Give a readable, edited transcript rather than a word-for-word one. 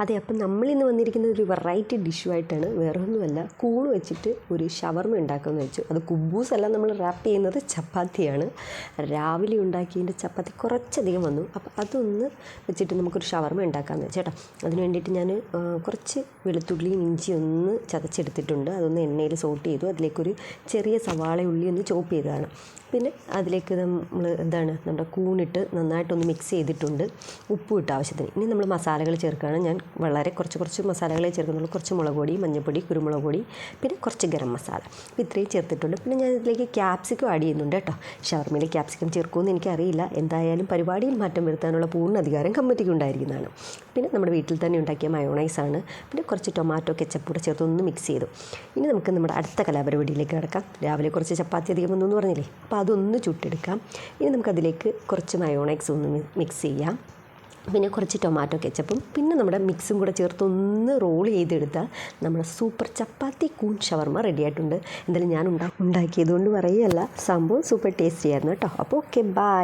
അതെ, അപ്പം നമ്മളിന്ന് വന്നിരിക്കുന്നത് ഒരു വെറൈറ്റി ഡിഷുമായിട്ടാണ്. വേറെ ഒന്നുമല്ല, കൂണ് വെച്ചിട്ട് ഒരു ഷവർമ ഉണ്ടാക്കാമെന്ന് വെച്ചു. അത് കുബൂസ് അല്ല, നമ്മൾ റാപ്പ് ചെയ്യുന്നത് ചപ്പാത്തിയാണ്. രാവിലെ ഉണ്ടാക്കിയതിൻ്റെ ചപ്പാത്തി കുറച്ചധികം വന്നു. അപ്പോൾ അതൊന്ന് വെച്ചിട്ട് നമുക്കൊരു ഷവർമ ഉണ്ടാക്കാമെന്ന് വെച്ചു കേട്ടോ. അതിന് വേണ്ടിയിട്ട് ഞാൻ കുറച്ച് വെളുത്തുള്ളിയും ഇഞ്ചിയും ഒന്ന് ചതച്ചെടുത്തിട്ടുണ്ട്. അതൊന്ന് എണ്ണയിൽ സോട്ട് ചെയ്തു. അതിലേക്കൊരു ചെറിയ സവാള ഉള്ളി ഒന്ന് ചോപ്പ് ചെയ്തതാണ്. പിന്നെ അതിലേക്ക് നമ്മൾ നമ്മുടെ കൂണിട്ട് നന്നായിട്ടൊന്ന് മിക്സ് ചെയ്തിട്ടുണ്ട്. ഉപ്പും ഇട്ട് ആവശ്യത്തിന്. ഇനി നമ്മൾ മസാലകൾ ചേർക്കുകയാണ്. ഞാൻ വളരെ കുറച്ച് മസാലകളെ ചേർക്കുന്നുള്ളൂ. കുറച്ച് മുളക് പൊടി, മഞ്ഞൾപ്പൊടി, കുരുമുളക് പൊടി, പിന്നെ കുറച്ച് ഗരം മസാല. അപ്പോൾ ഇത്രയും ചേർത്തിട്ടുണ്ട്. പിന്നെ ഞാൻ ഇതിലേക്ക് ക്യാപ്സിക്കം ആഡ് ചെയ്യുന്നുണ്ട് കേട്ടോ. ഷവർമയിൽ ക്യാപ്സിക്കം ചേർക്കുമെന്ന് എനിക്കറിയില്ല. എന്തായാലും പരിപാടിയിൽ മാറ്റം വരുത്താനുള്ള പൂർണ്ണ അധികാരം കമ്മിറ്റിക്ക് ഉണ്ടായിരിക്കുന്നതാണ്. പിന്നെ നമ്മുടെ വീട്ടിൽ തന്നെ ഉണ്ടാക്കിയ മയോണൈസാണ്. പിന്നെ കുറച്ച് ടൊമാറ്റോ കെച്ചപ്പ് കൂടെ ചേർത്ത് ഒന്ന് മിക്സ് ചെയ്തു. ഇനി നമുക്ക് നമ്മുടെ അടുത്ത കലാപരിപാടിയിലേക്ക് കിടക്കാം. രാവിലെ കുറച്ച് ചപ്പാത്തി അധികം വന്നു എന്ന് പറഞ്ഞില്ലേ, അപ്പോൾ അതൊന്ന് ചുട്ടെടുക്കാം. ഇനി നമുക്കതിലേക്ക് കുറച്ച് മയോണൈസ് ഒന്ന് മിക്സ് ചെയ്യാം. പിന്നെ കുറച്ച് ടൊമാറ്റോ കെച്ചപ്പും പിന്നെ നമ്മുടെ മിക്സും കൂടെ ചേർത്ത് ഒന്ന് റോൾ ചെയ്തെടുത്താൽ നമ്മുടെ സൂപ്പർ ചപ്പാത്തി കൂൺ ഷവർമ റെഡി ആയിട്ടുണ്ട്. എന്തായാലും ഞാൻ ഉണ്ടാക്കിയതുകൊണ്ട് പറയുകയല്ല, സംഭവം സൂപ്പർ ടേസ്റ്റി ആയിരുന്നു കേട്ടോ. അപ്പോൾ ഓക്കെ, ബൈ.